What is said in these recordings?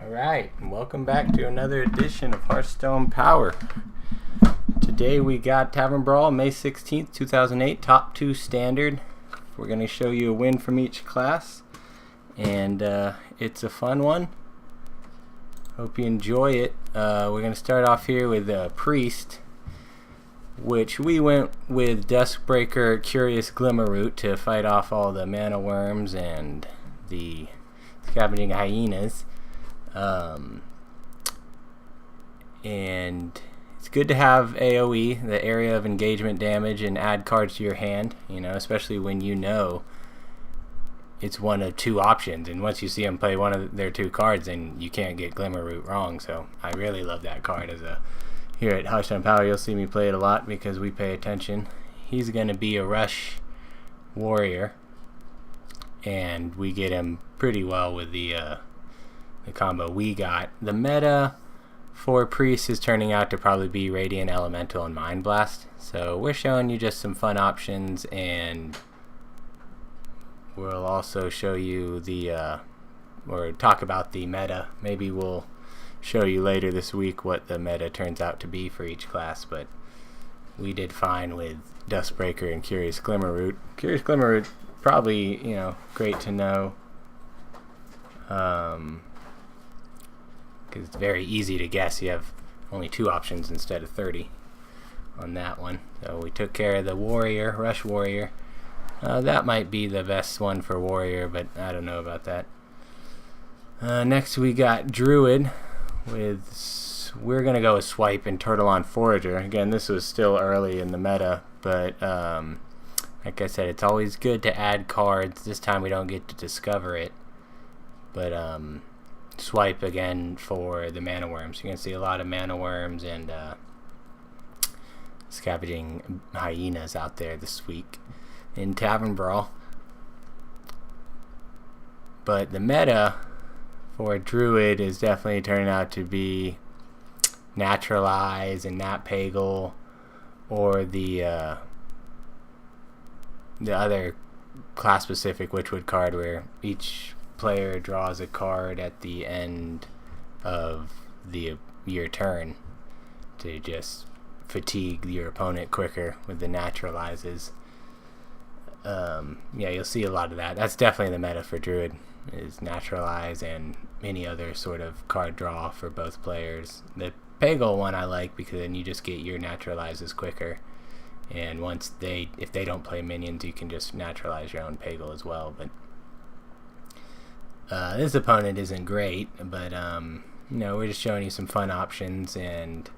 Alright, and welcome back to another edition of Hearthstone Power. Today we got Tavern Brawl, May 16th, 2008, top 2 standard. We're going to show you a win from each class, and it's a fun one. Hope you enjoy it. We're going to start off here with Priest, which we went with Duskbreaker, Curious Glimmerroot to fight off all the mana worms and the scavenging hyenas. And it's good to have AoE, the area of engagement damage, and add cards to your hand, you know, especially when you know it's one of two options, and once you see them play one of their two cards, then you can't get Glimmerroot wrong. So I really love that card. Here at Hearthstone Power, you'll see me play it a lot because we pay attention. He's going to be a rush warrior, and we get him pretty well with the combo we got. The meta for Priest is turning out to probably be Radiant Elemental and Mind Blast. So we're showing you just some fun options, and we'll also show you or talk about the meta. Maybe we'll show you later this week what the meta turns out to be for each class, but we did fine with Duskbreaker and Curious Glimmerroot. Curious Glimmerroot, probably, you know, great to know. Because it's very easy to guess. You have only 2 options instead of 30 on that one. So we took care of the warrior, rush warrior. That might be the best one for warrior, but I don't know about that. Next we got Druid. We're going to go with Swipe and Tortollan forager. Again, this was still early in the meta, but like I said, it's always good to add cards. This time we don't get to discover it, but Swipe again for the mana worms. You can see a lot of mana worms and scavenging hyenas out there this week in Tavern Brawl. But the meta for Druid is definitely turning out to be Naturalize and Nat Pagle, or the other class-specific Witchwood card where each player draws a card at the end of your turn to just fatigue your opponent quicker with the naturalizes. Yeah, you'll see a lot of that. That's definitely the meta for Druid, is naturalize and any other sort of card draw for both players. The pagle one I like because then you just get your naturalizes quicker, and if they don't play minions, you can just naturalize your own pagle as well. But this opponent isn't great, but you know, we're just showing you some fun options, and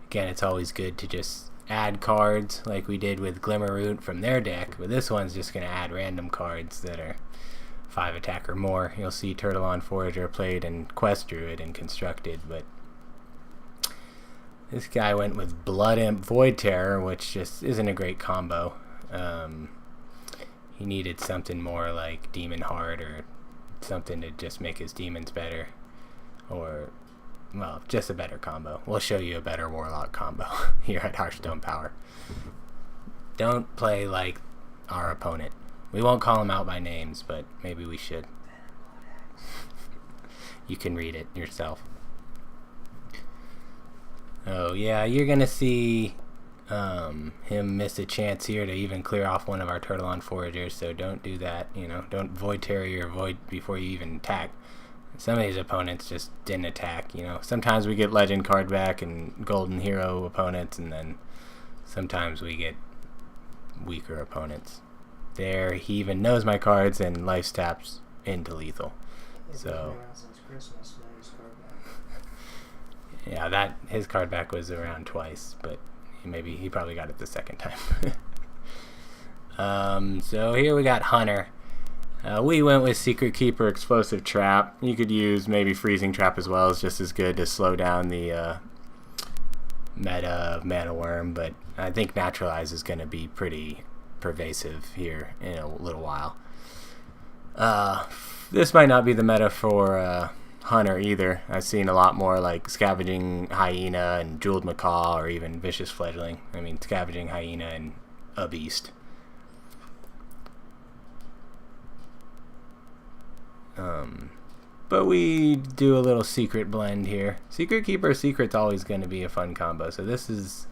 again, it's always good to just add cards like we did with Glimmerroot from their deck, but this one's just going to add random cards that are 5 attack or more. You'll see Tortollan forager played in Quest Druid and Constructed, but this guy went with Blood Imp Void Terror, which just isn't a great combo. He needed something more like Demon Heart or something to just make his demons better, or, well, just a better combo. We'll show you a better Warlock combo here at Hearthstone Power. Don't play like our opponent. We won't call him out by names, but maybe we should. You can read it yourself. Oh yeah, you're gonna see him miss a chance here to even clear off one of our Tortollan foragers, so don't do that. You know, don't Void Terror your Void before you even attack. Some of these opponents just didn't attack, you know. Sometimes we get Legend card back and Golden Hero opponents, and then sometimes we get weaker opponents. There, he even knows my cards and life taps into lethal. So yeah, his card back was around twice, but he probably got it the second time. So here we got Hunter. We went with Secret Keeper, Explosive Trap. You could use maybe Freezing Trap as well. It's just as good to slow down the meta of Mana Worm, but I think Naturalize is going to be pretty pervasive here in a little while. This might not be the meta for Hunter either. I've seen a lot more like Scavenging Hyena and Jeweled Macaw, or even Vicious Fledling. I mean, Scavenging Hyena and a Beast. But we do a little secret blend here. Secret Keeper Secret's always going to be a fun combo. So this is,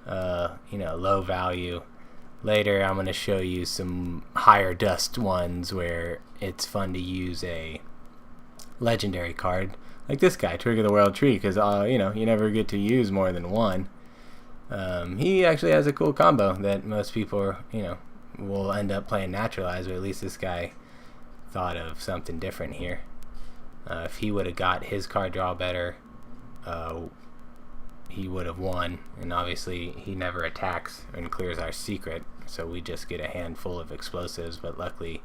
low value. Later, I'm going to show you some higher dust ones where it's fun to use a legendary card like this guy, Trigger the World Tree, because you never get to use more than one. He actually has a cool combo that most people will end up playing naturalize, but at least this guy thought of something different here. If he would have got his card draw better, he would have won, and obviously he never attacks and clears our secret, so we just get a handful of explosives, but luckily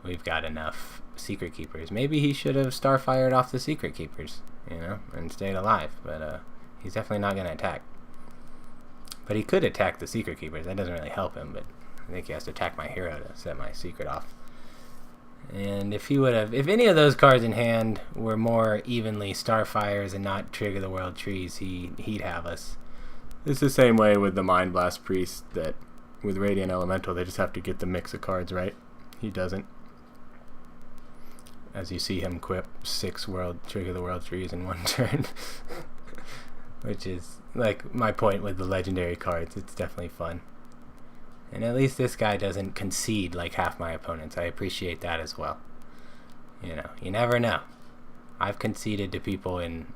we've got enough secret keepers. Maybe he should have starfired off the secret keepers, and stayed alive, but he's definitely not going to attack. But he could attack the secret keepers. That doesn't really help him, but I think he has to attack my hero to set my secret off. And if any of those cards in hand were more evenly Starfires and not Trigger the World Trees, he'd have us. It's the same way with the Mind Blast Priest, that with Radiant Elemental they just have to get the mix of cards right. He doesn't. As you see him equip 6 Trigger the World Trees in one turn. Which is like my point with the legendary cards. It's definitely fun. And at least this guy doesn't concede like half my opponents. I appreciate that as well. You never know. I've conceded to people in,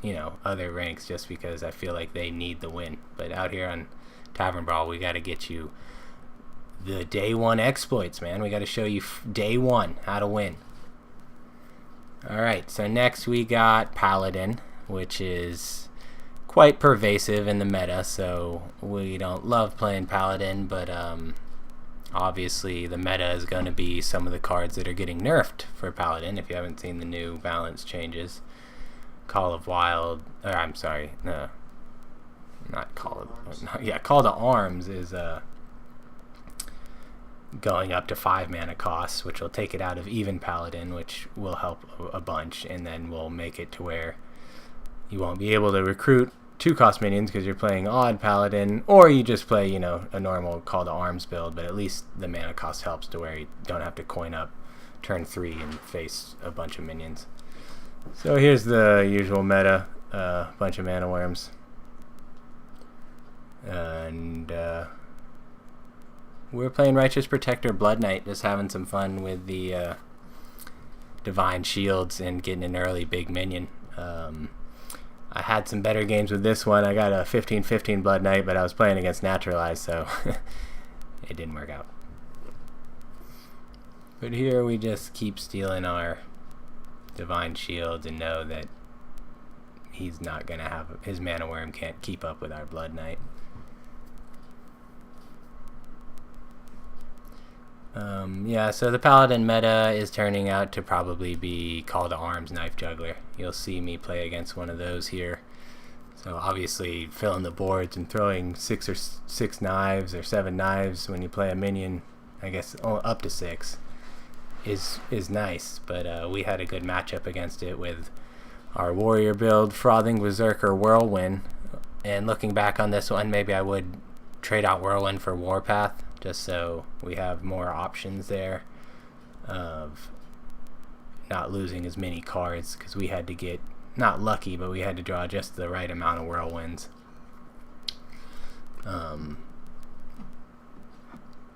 other ranks just because I feel like they need the win. But out here on Tavern Brawl, we got to get you the day one exploits, man. We got to show you day one how to win. Alright, so next we got Paladin, which is quite pervasive in the meta, so we don't love playing Paladin, but obviously the meta is going to be some of the cards that are getting nerfed for Paladin. If you haven't seen the new balance changes, Call to Arms is going up to 5 mana costs, which will take it out of even Paladin, which will help a bunch, and then we'll make it to where you won't be able to recruit 2-cost minions because you're playing odd Paladin, or you just play, a normal Call to Arms build, but at least the mana cost helps to where you don't have to coin up turn 3 and face a bunch of minions. So here's the usual meta, bunch of mana worms. And we're playing Righteous Protector Blood Knight, just having some fun with the Divine Shields and getting an early big minion. I had some better games with this one. I got a 15-15 Blood Knight, but I was playing against Naturalize, so it didn't work out. But here we just keep stealing our Divine Shields and know that he's not going to have... his Mana Worm can't keep up with our Blood Knight. So the Paladin meta is turning out to probably be Call to Arms Knife Juggler. You'll see me play against one of those here. So obviously filling the boards and throwing 6 knives or 7 knives when you play a minion, I guess up to 6, is nice. But we had a good matchup against it with our warrior build, Frothing, Berserker, Whirlwind. And looking back on this one, maybe I would trade out Whirlwind for Warpath, just so we have more options there of not losing as many cards, because we had to get, not lucky, but we had to draw just the right amount of Whirlwinds.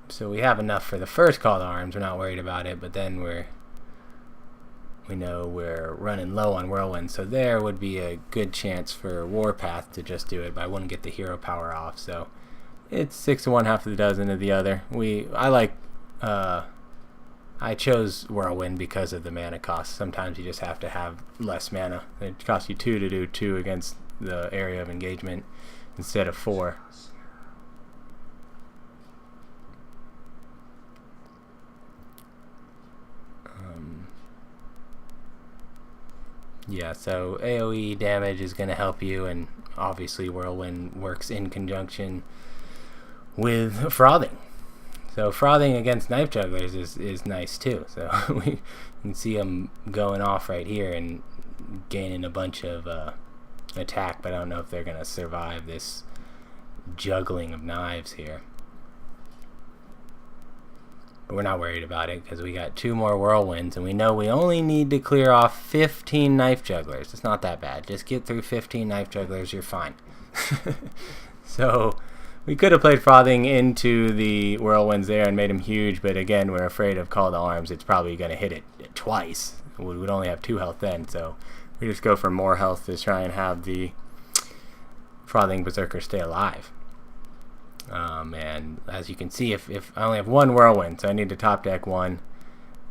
So we have enough for the first Call to Arms, we're not worried about it, but then we know we're running low on Whirlwind, so there would be a good chance for Warpath to just do it, but I wouldn't get the hero power off, so it's 6 of one, half of the dozen of the other. I chose Whirlwind because of the mana cost. Sometimes you just have to have less mana. It costs you 2 to do 2 against the area of engagement instead of 4. So AoE damage is going to help you, and obviously Whirlwind works in conjunction with Frothing. So Frothing against Knife Jugglers is nice too. So we can see them going off right here and gaining a bunch of attack, but I don't know if they're going to survive this juggling of knives here. But we're not worried about it because we got 2 more whirlwinds, and we know we only need to clear off 15 knife jugglers. It's not that bad. Just get through 15 knife jugglers, you're fine. So we could have played frothing into the whirlwinds there and made him huge, but again, we're afraid of call to arms. It's probably going to hit it twice. We would only have 2 health then, so we just go for more health to try and have the frothing berserker stay alive. And as you can see, if I only have 1 whirlwind, so I need to top deck 1,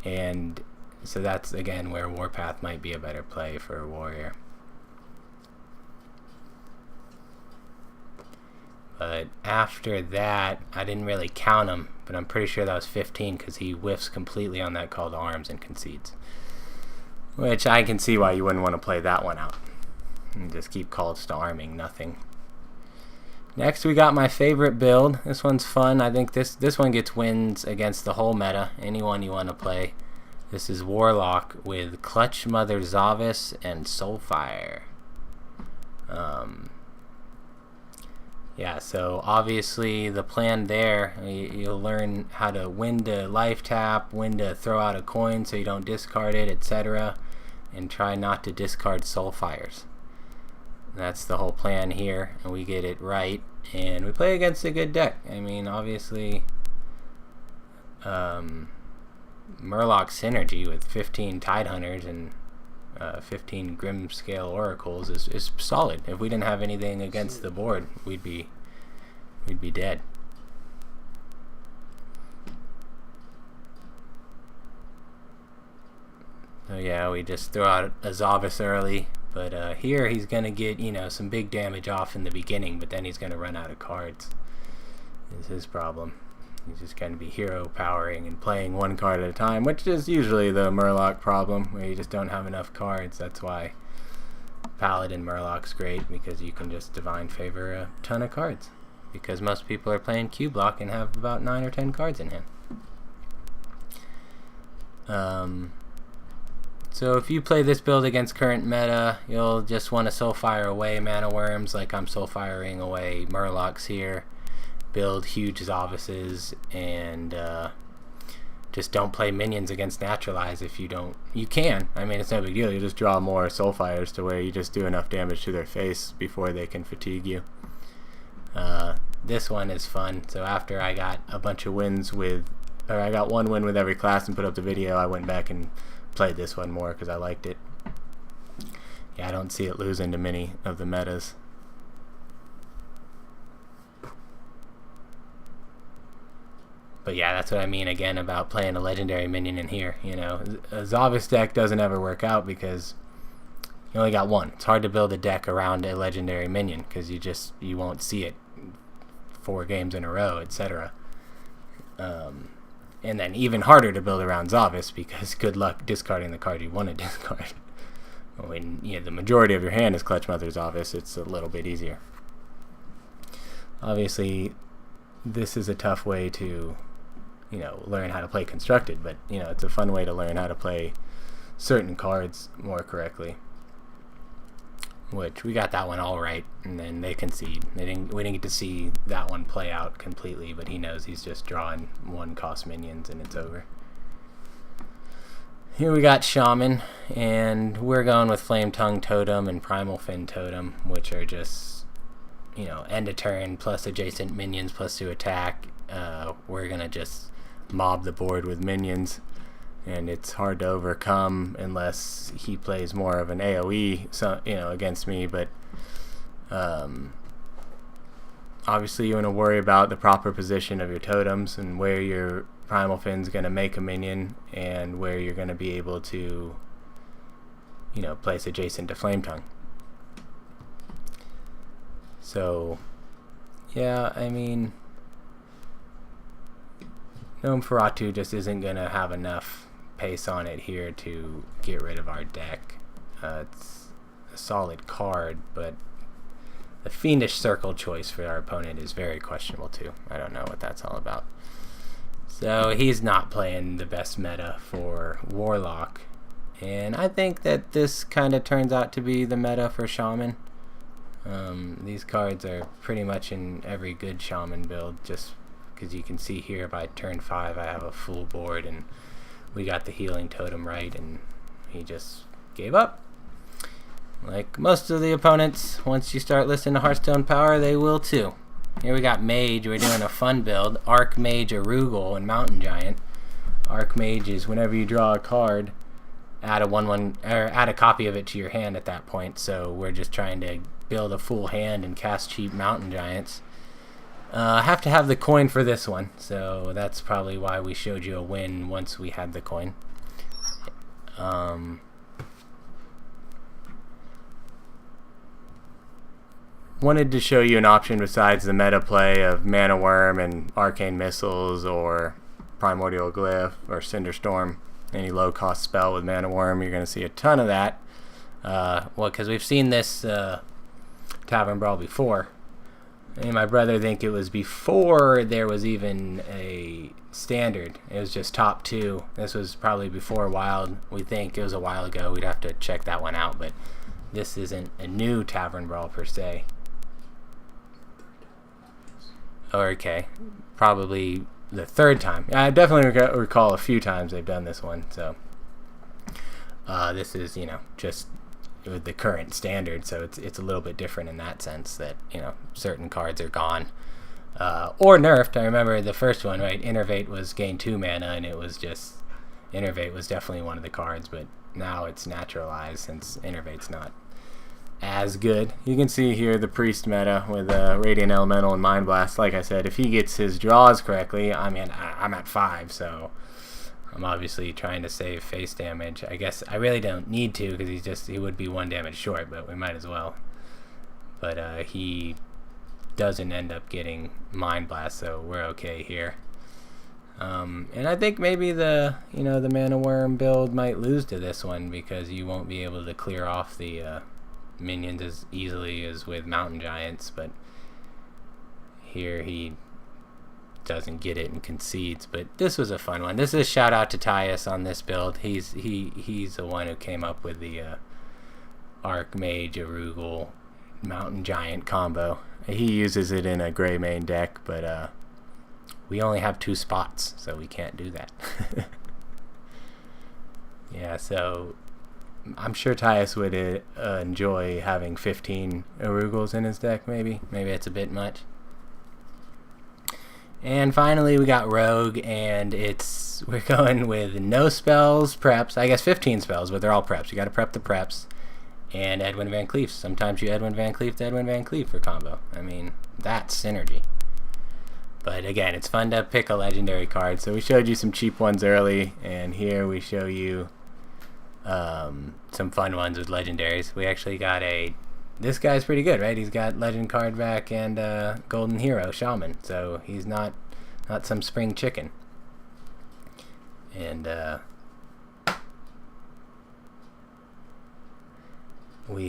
and so that's again where warpath might be a better play for a warrior. But after that, I didn't really count him, but I'm pretty sure that was 15 because he whiffs completely on that call to arms and concedes. Which I can see why you wouldn't want to play that one out. And just keep calls to arming, nothing. Next we got my favorite build. This one's fun. I think this one gets wins against the whole meta. Anyone you want to play. This is Warlock with Clutch Mother Zavis and Soulfire. Yeah, so obviously the plan there, you'll learn how to when to life tap, when to throw out a coin so you don't discard it, etc. And try not to discard Soulfires. That's the whole plan here, and we get it right. And we play against a good deck. I mean, obviously, Murloc Synergy with 15 Tidehunters and 15 Grimscale Oracles is solid. If we didn't have anything against the board, we'd be dead. So yeah, we just throw out a Zavis early, but here he's gonna get, you know, some big damage off in the beginning, but then he's gonna run out of cards. Is his problem. He's just going to be hero powering and playing 1 card at a time, which is usually the Murloc problem, where you just don't have enough cards. That's why Paladin Murloc's great, because you can just divine favor a ton of cards. Because most people are playing Q block and have about 9 or 10 cards in hand. So if you play this build against current meta, you'll just want to Soulfire away Mana Worms, like I'm Soulfiring away Murlocs here. Build huge Zavises, and just don't play minions against naturalize if you don't. You can. I mean, it's no big deal. You just draw more Soulfires to where you just do enough damage to their face before they can fatigue you. This one is fun. So after I got a bunch of wins with, or I got 1 win with every class and put up the video, I went back and played this one more because I liked it. Yeah, I don't see it losing to many of the metas. But yeah, that's what I mean again about playing a legendary minion in here. You know, a Zavis deck doesn't ever work out because you only got 1. It's hard to build a deck around a legendary minion because you won't see it 4 games in a row, etc. And then even harder to build around Zavis because good luck discarding the card you want to discard. When the majority of your hand is Clutch Mother Zavis, it's a little bit easier. Obviously, this is a tough way to learn how to play constructed, but it's a fun way to learn how to play certain cards more correctly, which we got that one all right, and then they concede. We didn't get to see that one play out completely, but he knows he's just drawing 1 cost minions and it's over. Here we got Shaman, and we're going with Flame Tongue Totem and Primal Fin Totem, which are just end of turn plus adjacent minions plus 2 attack. We're gonna just mob the board with minions, and it's hard to overcome unless he plays more of an AoE against me. But obviously you want to worry about the proper position of your totems and where your Primal Fin's gonna make a minion and where you're gonna be able to place adjacent to Flame Tongue. So yeah, I mean, Gnome Feratu just isn't going to have enough pace on it here to get rid of our deck. It's a solid card, but the Fiendish Circle choice for our opponent is very questionable too. I don't know what that's all about. So he's not playing the best meta for Warlock, and I think that this kind of turns out to be the meta for Shaman. These cards are pretty much in every good Shaman build, just because you can see here by turn 5 I have a full board, and we got the healing totem right, and he just gave up. Like most of the opponents, once you start listening to Hearthstone power, they will too. Here we got Mage. We're doing a fun build. Archmage, Arugul, and Mountain Giant. Archmage is whenever you draw a card, add a copy of it to your hand at that point. So we're just trying to build a full hand and cast cheap Mountain Giants. I have to have the coin for this one, so that's probably why we showed you a win once we had the coin. Wanted to show you an option besides the meta play of Mana Worm and Arcane Missiles or Primordial Glyph or Cinderstorm. Any low cost spell with Mana Worm, you're going to see a ton of that. Well, because we've seen this Tavern Brawl before. And my brother think it was before there was even a standard. It was just top 2. This was probably before Wild. We think it was a while ago. We'd have to check that one out, but this isn't a new Tavern Brawl per se. Okay, probably the 3rd time. I definitely recall a few times they've done this one. So this is, you know, just with the current standard, so it's a little bit different in that sense that, you know, certain cards are gone or nerfed. I remember the first one, right? Innervate was gain 2 mana, and it was just Innervate was definitely one of the cards, but now it's naturalized since Innervate's not as good. You can see here the priest meta with Radiant Elemental and Mind Blast. Like I said, if he gets his draws correctly, I mean, I'm at 5, so I'm obviously trying to save face damage. I guess I really don't need to, because he would be 1 damage short, but we might as well. But he doesn't end up getting Mind Blast, so we're okay here. And I think maybe the Mana Worm build might lose to this one, because you won't be able to clear off the minions as easily as with Mountain Giants, but here he doesn't get it and concedes. But this was a fun one. This is a shout out to Tyus on this build. He's the one who came up with the Archmage, Arugul, Mountain Giant combo. He uses it in a gray main deck, but we only have 2 spots, so we can't do that. Yeah, so I'm sure Tyus would enjoy having 15 Aruguls in his deck, maybe. Maybe it's a bit much. And finally, we got Rogue, and we're going with no spells, preps. I guess 15 spells, but they're all preps. You got to prep the preps. And Edwin Van Cleef. Sometimes you Edwin Van Cleef to Edwin Van Cleef for combo. I mean, that's synergy. But again, it's fun to pick a legendary card. So we showed you some cheap ones early, and here we show you some fun ones with legendaries. We actually got this guy's pretty good, right? He's got legend card back and golden hero shaman, so he's not some spring chicken. And we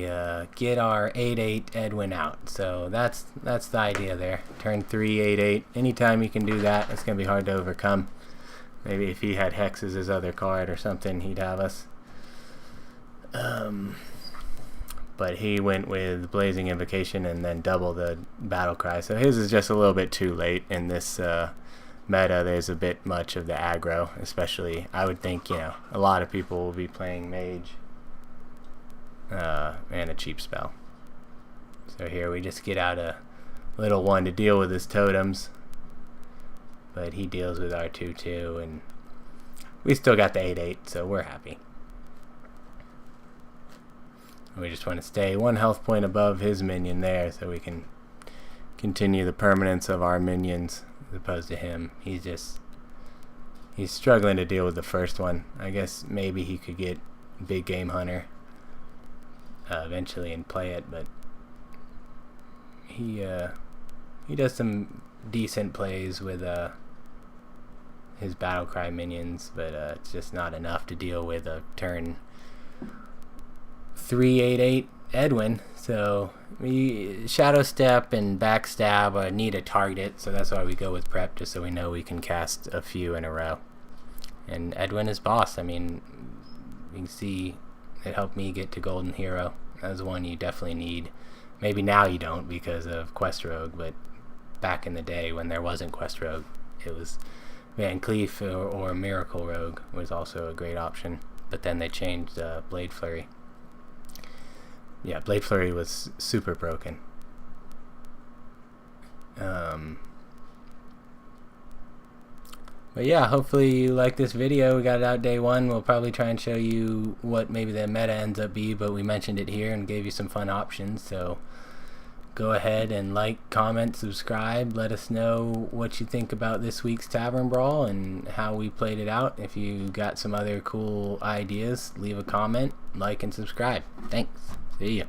get our 8/8 Edwin out, so that's the idea there. Turn 3 8/8. Anytime you can do that, it's gonna be hard to overcome. Maybe if he had Hex as his other card or something, he'd have us. But he went with Blazing Invocation and then double the battle cry. So his is just a little bit too late in this meta. There's a bit much of the aggro, especially I would think, a lot of people will be playing Mage and a cheap spell. So here we just get out a little one to deal with his totems. But he deals with our 2/2, and we still got the 8/8, so we're happy. We just want to stay 1 health point above his minion there, so we can continue the permanence of our minions as opposed to him. He's struggling to deal with the first one. I guess maybe he could get Big Game Hunter eventually and play it, but he does some decent plays with his Battlecry minions, but it's just not enough to deal with a turn 3 8/8 Edwin. So we Shadow Step and Backstab need a target, so that's why we go with Prep, just so we know we can cast a few in a row. And Edwin is boss. I mean, you can see it helped me get to Golden Hero. That was one you definitely need. Maybe now you don't because of Quest Rogue, but back in the day when there wasn't Quest Rogue, it was Van Cleef or Miracle Rogue was also a great option. But then they changed Blade Flurry. Yeah, Blade Flurry was super broken. But yeah, hopefully you like this video. We got it out day one. We'll probably try and show you what maybe the meta ends up be, but we mentioned it here and gave you some fun options. So go ahead and like, comment, subscribe. Let us know what you think about this week's Tavern Brawl and how we played it out. If you got some other cool ideas, leave a comment, like, and subscribe. Thanks. See ya.